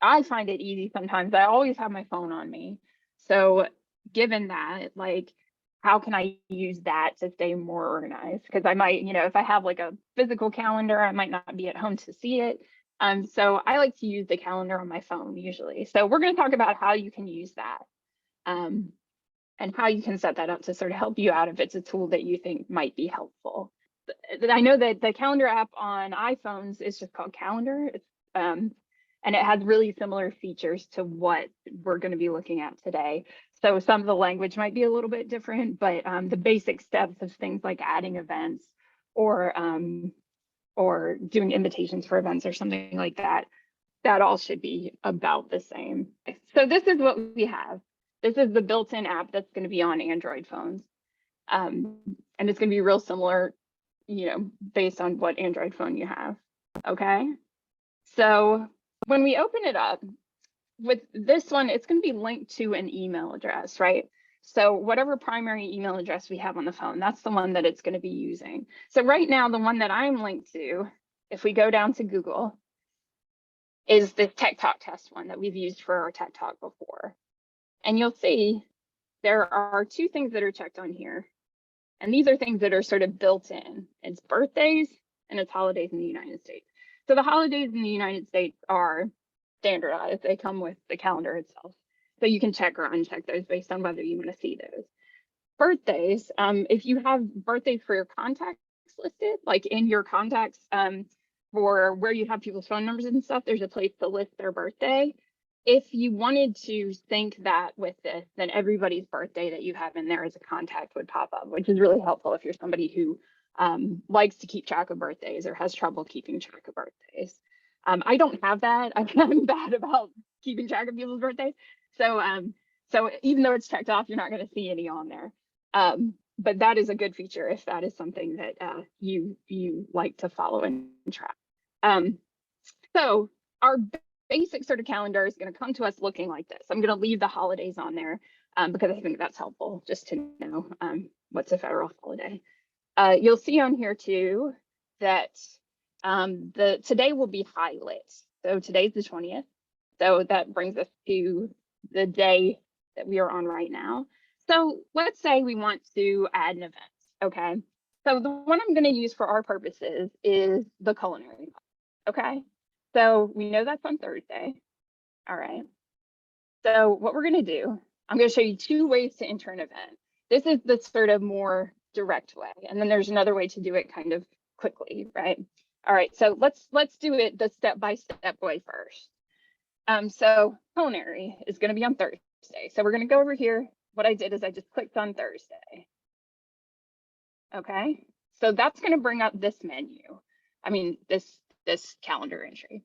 I find it easy sometimes. I always have my phone on me. So given that, like, how can I use that to stay more organized? Because I might, if I have like a physical calendar, I might not be at home to see it. So I like to use the calendar on my phone usually. So we're going to talk about how you can use that, and how you can set that up to sort of help you out if it's a tool that you think might be helpful. I know that the calendar app on iPhones is just called Calendar. And it has really similar features to what we're going to be looking at today. So some of the language might be a little bit different, but the basic steps of things like adding events or doing invitations for events or something like that, that all should be about the same. So this is what we have. This is the built-in app that's going to be on Android phones. And it's going to be real similar, based on what Android phone you have. Okay. So when we open it up with this one, it's going to be linked to an email address, right? So whatever primary email address we have on the phone, that's the one that it's going to be using. So right now, the one that I'm linked to, if we go down to Google, is this Tech Talk test one that we've used for our Tech Talk before. And you'll see there are two things that are checked on here. And these are things that are sort of built in. It's birthdays and it's holidays in the United States. So the holidays in the United States are standardized. They come with the calendar itself. So you can check or uncheck those based on whether you want to see those. Birthdays, if you have birthdays for your contacts listed, like in your contacts for where you have people's phone numbers and stuff, there's a place to list their birthday. If you wanted to sync that with this, then everybody's birthday that you have in there as a contact would pop up, which is really helpful if you're somebody who likes to keep track of birthdays or has trouble keeping track of birthdays. I don't have that. I'm bad about keeping track of people's birthdays. So even though it's checked off, you're not going to see any on there. But that is a good feature if that is something that you like to follow and track. So our basic sort of calendar is going to come to us looking like this. I'm going to leave the holidays on there because I think that's helpful just to know what's a federal holiday. You'll see on here too that today will be highlit. So today's the 20th. So that brings us to the day that we are on right now. So let's say we want to add an event. Okay. So the one I'm going to use for our purposes is the culinary class. Okay. So we know that's on Thursday. All right. So what we're going to do, I'm going to show you two ways to enter an event. This is the sort of more direct way. And then there's another way to do it kind of quickly, right? All right. So let's do it the step-by-step way first. So culinary is going to be on Thursday. So we're going to go over here. What I did is I just clicked on Thursday. Okay. So that's going to bring up this menu. I mean, this calendar entry.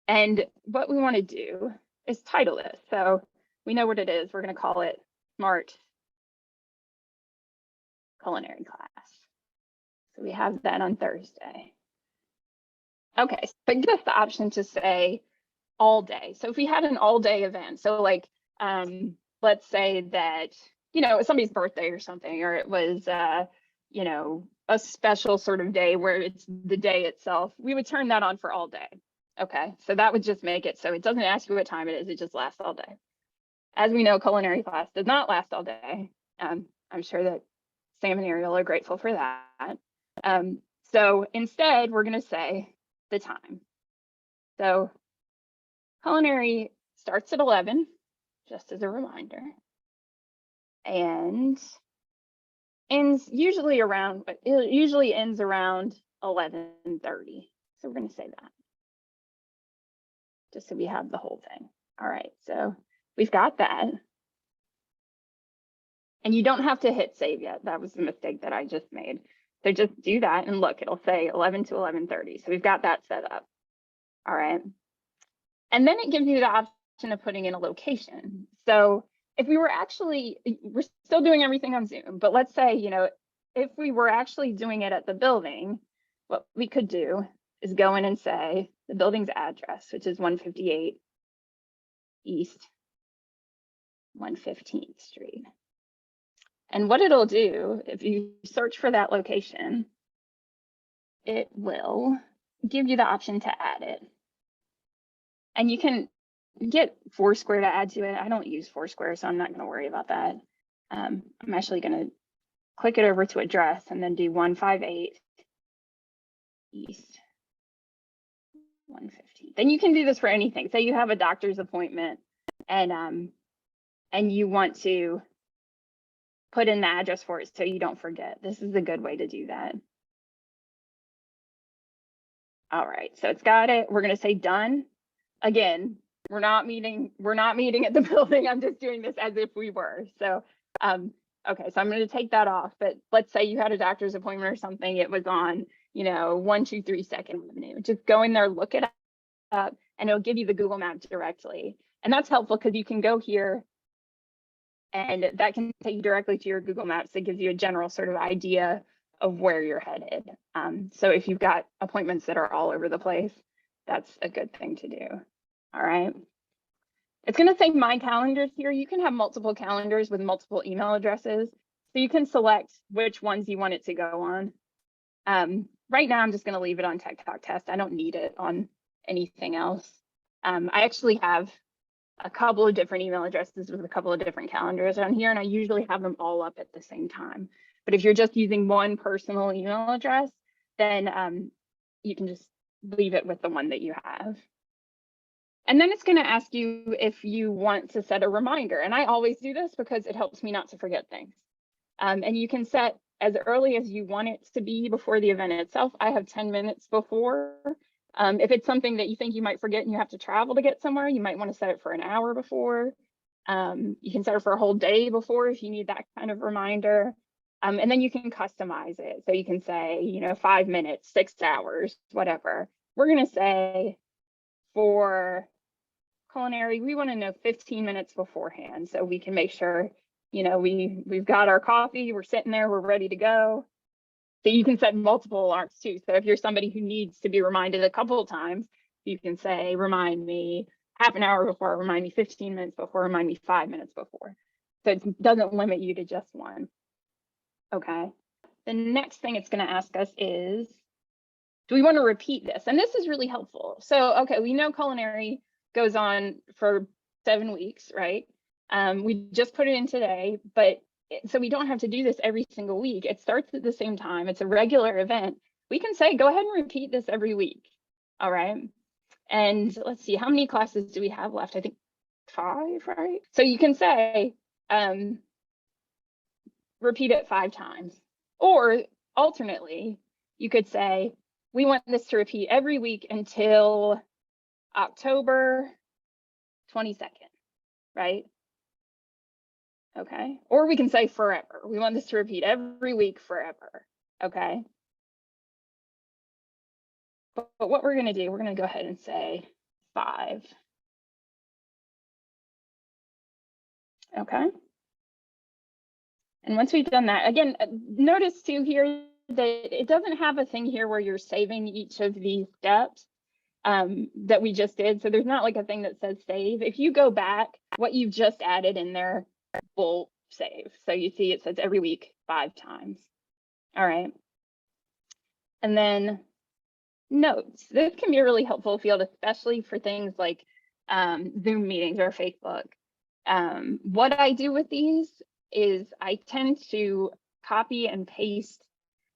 And what we want to do is title this. So we know what it is. We're going to call it Smart Culinary Class. So we have that on Thursday. Okay, so it gives us the option to say all day. So if we had an all day event, so like let's say that, it's somebody's birthday or something, or it was a special sort of day where it's the day itself, we would turn that on for all day. Okay, so that would just make it so it doesn't ask you what time it is, it just lasts all day. As we know, culinary class does not last all day. I'm sure that Sam and Ariel are grateful for that. So instead, we're going to say the time. So culinary starts at 11, just as a reminder, and usually ends around 11:30. So we're going to say that, just so we have the whole thing. All right, so we've got that. And you don't have to hit save yet. That was the mistake that I just made. So just do that and look, it'll say 11 to 11:30. So we've got that set up. All right. And then it gives you the option of putting in a location. So if we were we're still doing everything on Zoom, but let's say, if we were actually doing it at the building, what we could do is go in and say the building's address, which is 158 East 115th Street. And what it'll do, if you search for that location, it will give you the option to add it. And you can get Foursquare to add to it. I don't use Foursquare, so I'm not going to worry about that. I'm actually going to click it over to address and then do 158 East 115. Then you can do this for anything. Say you have a doctor's appointment and you want to put in the address for it so you don't forget. This is a good way to do that. All right, so it's got it. We're going to say done. Again, we're not meeting at the building. I'm just doing this as if we were. So okay, so I'm going to take that off. But let's say you had a doctor's appointment or something. It was on, 123 Second Avenue. Just go in there, look it up, and it'll give you the Google Maps directly. And that's helpful because you can go here and that can take you directly to your Google Maps. That gives you a general sort of idea of where you're headed. So if you've got appointments that are all over the place, that's a good thing to do. All right. It's going to say my calendars here. You can have multiple calendars with multiple email addresses. So you can select which ones you want it to go on. Right now, I'm just going to leave it on Tech Talk Test. I don't need it on anything else. I actually have a couple of different email addresses with a couple of different calendars on here, and I usually have them all up at the same time. But if you're just using one personal email address, then you can just leave it with the one that you have. And then it's going to ask you if you want to set a reminder. And I always do this because it helps me not to forget things. And you can set as early as you want it to be before the event itself. I have 10 minutes before. If it's something that you think you might forget and you have to travel to get somewhere, you might want to set it for an hour before. You can set it for a whole day before if you need that kind of reminder. And then you can customize it. So you can say, 5 minutes, 6 hours, whatever. We're going to say for culinary, we want to know 15 minutes beforehand so we can make sure, we've got our coffee, we're sitting there, we're ready to go. So you can set multiple alarms too. So if you're somebody who needs to be reminded a couple of times, you can say, remind me half an hour before, remind me 15 minutes before, remind me 5 minutes before. So it doesn't limit you to just one. Okay. The next thing it's going to ask us is, do we want to repeat this? And this is really helpful. So, okay, we know culinary goes on for 7 weeks, right? We just put it in today, but so we don't have to do this every single week. It starts at the same time. It's a regular event. We can say, go ahead and repeat this every week. All right. And let's see, how many classes do we have left? I think 5, right? So you can say, repeat it 5 times. Or alternately, you could say, we want this to repeat every week until October 22nd, right? Okay. Or we can say forever. We want this to repeat every week forever. Okay. But what we're going to do, we're going to go ahead and say 5. Okay. And once we've done that, again, notice too here that it doesn't have a thing here where you're saving each of these steps that we just did. So there's not like a thing that says save. If you go back, what you've just added in there will save. So you see it says every week 5 times. All right. And then notes. This can be a really helpful field, especially for things like Zoom meetings or Facebook. What I do with these is I tend to copy and paste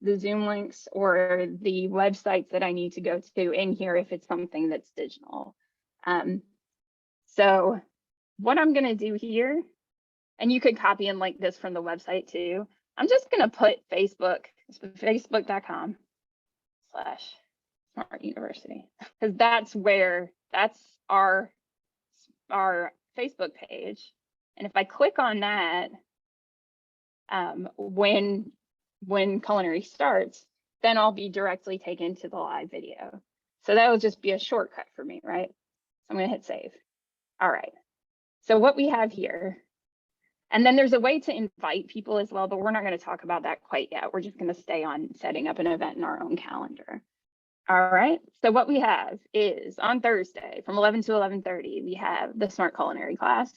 the Zoom links or the websites that I need to go to in here if it's something that's digital. So what I'm going to do here, and you could copy and link this from the website too. I'm just going to put facebook.com/SmartUniversity because that's our Facebook page. And if I click on that, when culinary starts, then I'll be directly taken to the live video. So that will just be a shortcut for me, right? So I'm going to hit save. All right. So what we have here, and then there's a way to invite people as well, but we're not going to talk about that quite yet. We're just going to stay on setting up an event in our own calendar. All right. So what we have is on Thursday from 11 to 11:30, we have the Smart Culinary class.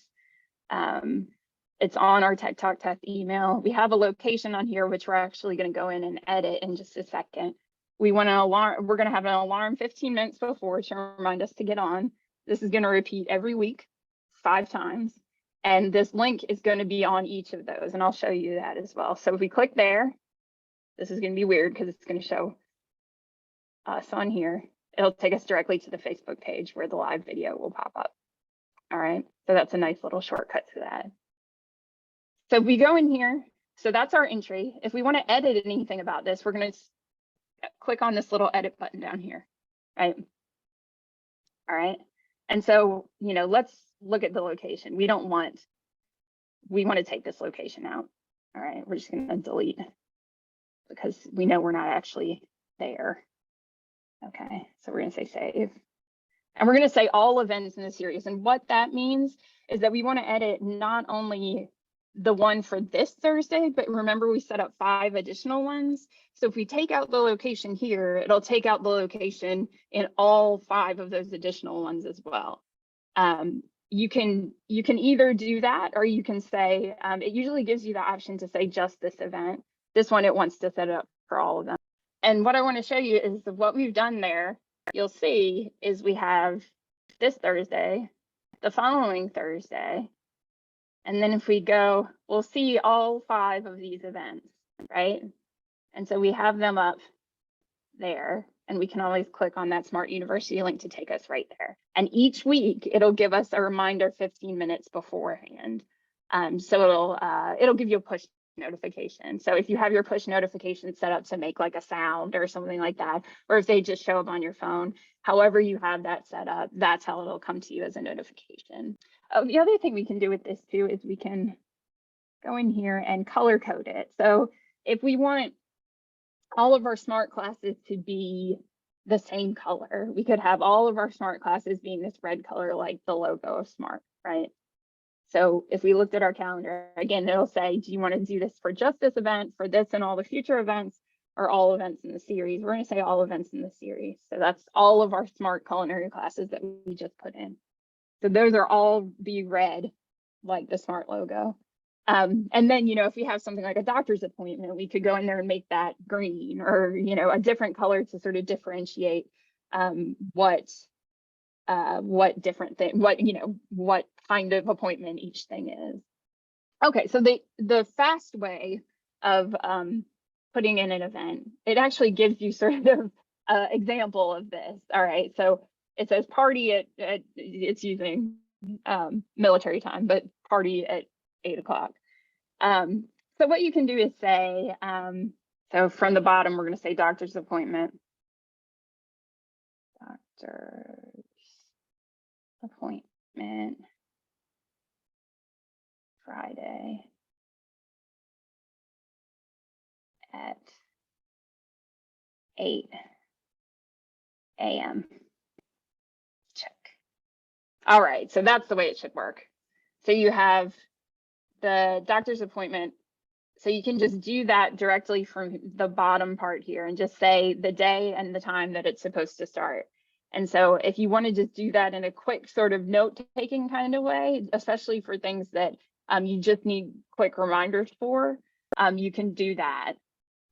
It's on our Tech Talk Test email. We have a location on here, which we're actually going to go in and edit in just a second. We're going to have an alarm 15 minutes before to remind us to get on. This is going to repeat every week 5 times. And this link is going to be on each of those. And I'll show you that as well. So if we click there, this is going to be weird because it's going to show us on here. It'll take us directly to the Facebook page where the live video will pop up. All right. So that's a nice little shortcut to that. So if we go in here, so that's our entry. If we want to edit anything about this, we're going to click on this little edit button down here, right? All right. And so, you know, let's look at the location. We want to take this location out. All right. We're just going to delete because we know we're not actually there. Okay. So we're going to say save. And we're going to say all events in the series. And what that means is that we want to edit not only the one for this Thursday, but remember we set up 5 additional ones. So if we take out the location here, it'll take out the location in all 5 of those additional ones as well. You can either do that, or you can say, it usually gives you the option to say just this event. This one, it wants to set it up for all of them. And what I want to show you is what we've done there. You'll see is we have this Thursday, the following Thursday, and then if we go, we'll see all 5 of these events, right? And so we have them up there, and we can always click on that Smart University link to take us right there. And each week it'll give us a reminder 15 minutes beforehand. So it'll give you a push notification. So if you have your push notification set up to make like a sound or something like that, or if they just show up on your phone, however you have that set up, that's how it'll come to you as a notification. The other thing we can do with this too is we can go in here and color code it. So if we want all of our smart classes to be the same color, we could have all of our smart classes being this red color, like the logo of SMART, right? So if we looked at our calendar, again, it'll say, do you want to do this for just this event, for this and all the future events, or all events in the series? We're going to say all events in the series. So that's all of our smart culinary classes that we just put in. So those are all be red, like the SMART logo. And then, you know, if we have something like a doctor's appointment, we could go in there and make that green, or, you know, a different color to sort of differentiate what different thing, what kind of appointment each thing is. Okay, so the fast way of putting in an event, it actually gives you sort of example of this. All right, so it says party at it's using military time, but party at 8 o'clock. So what you can do is say, so from the bottom, we're going to say doctor's appointment. Doctor's appointment Friday at 8 a.m. Check. All right, so that's the way it should work. So you have the doctor's appointment. So you can just do that directly from the bottom part here and just say the day and the time that it's supposed to start. And so if you want to just do that in a quick sort of note-taking kind of way, especially for things that you just need quick reminders for, you can do that.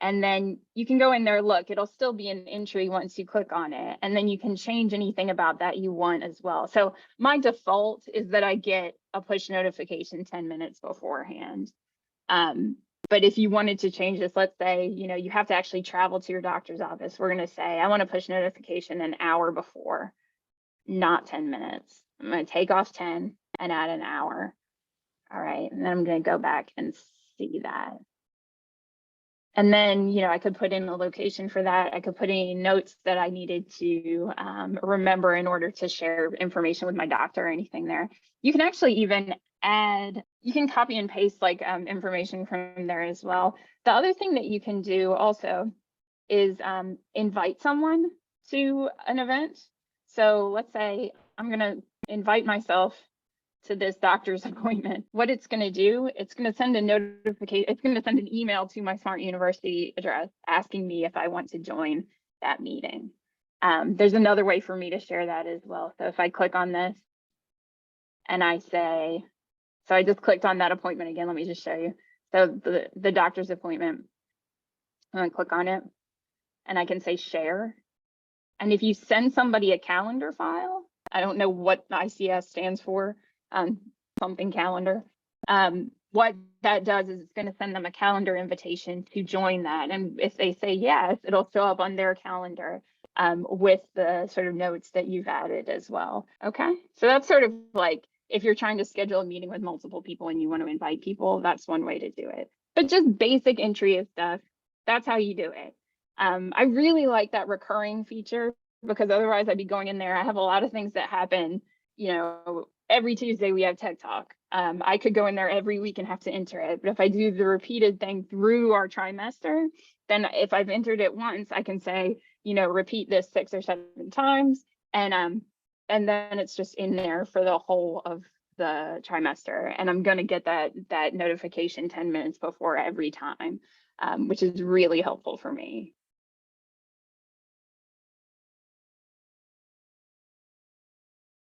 And then you can go in there, look, it'll still be an entry once you click on it. And then you can change anything about that you want as well. So my default is that I get a push notification 10 minutes beforehand. But if you wanted to change this, let's say, you know, you have to actually travel to your doctor's office. We're going to say, I want to push notification an hour before, not 10 minutes. I'm going to take off 10 and add an hour. All right. And then I'm going to go back and see that. And then, you know, I could put in a location for that. I could put any notes that I needed to remember in order to share information with my doctor or anything there. You can actually even add, you can copy and paste like information from there as well. The other thing that you can do also is invite someone to an event. So let's say I'm going to invite myself to this doctor's appointment. What it's going to do, it's going to send a notification, it's going to send an email to my Smart University address asking me if I want to join that meeting. There's another way for me to share that as well. So if I click on this and I say, so I just clicked on that appointment again, let me just show you. So the doctor's appointment, I'm going to click on it and I can say share. And if you send somebody a calendar file, I don't know what the ICS stands for, something calendar. What that does is it's going to send them a calendar invitation to join that. And if they say yes, it'll show up on their calendar with the sort of notes that you've added as well. Okay, so that's sort of like if you're trying to schedule a meeting with multiple people and you want to invite people, that's one way to do it. But just basic entry of stuff, that's how you do it. I really like that recurring feature because otherwise I'd be going in there. I have a lot of things that happen, you know, every Tuesday we have Tech Talk. I could go in there every week and have to enter it. But if I do the repeated thing through our trimester, then if I've entered it once, I can say, you know, repeat this 6 or 7 times. And then it's just in there for the whole of the trimester. And I'm going to get that notification 10 minutes before every time, which is really helpful for me.